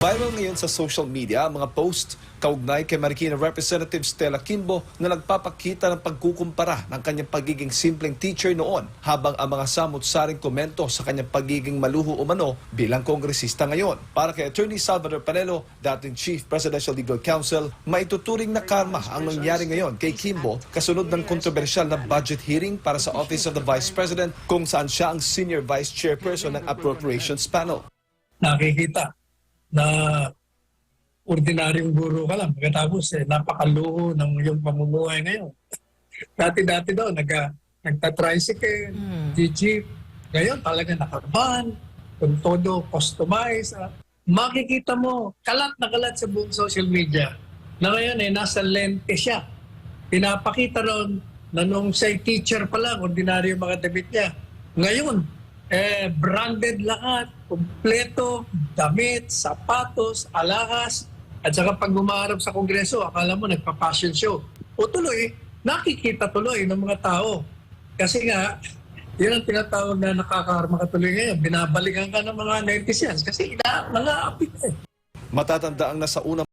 Viral ngayon sa social media ang mga post kaugnay kay Marikina Representative Stella Kimbo na nagpapakita ng pagkukumpara ng kanyang pagiging simpleng teacher noon habang ang mga samot-saring komento sa kanyang pagiging maluho umano bilang kongresista ngayon. Para kay Attorney Salvador Panelo, dating Chief Presidential Legal Counsel, maituturing na karma ang nangyari ngayon kay Kimbo kasunod ng kontrobersyal na budget hearing para sa Office of the Vice President kung saan siya ang Senior Vice Chairperson ng Appropriations Panel. Nakikita na ordinaryong guro ka lang. Pagkatapos, napakaluho ng iyong pamumuhay ngayon. Dati-dati daw, nagta-tricycle, jeep. Ngayon, talaga nakaban, kung todo customized. Makikita mo, kalat na kalat sa buong social media na ngayon nasa lente siya. Pinapakita ron na nung say teacher pa lang, ordinaryo mga damit niya. Ngayon, branded lahat, kumpleto, damit, sapatos, alahas, at saka pag umaharap sa kongreso, akala mo nagpa-fashion show. O tuloy, nakikita tuloy ng mga tao. Kasi nga, yun ang tinatawag na nakakaharma ka tuloy ngayon. Binabalikan ka ng mga netizens kasi mga apit eh. Matatanda ang nasa unang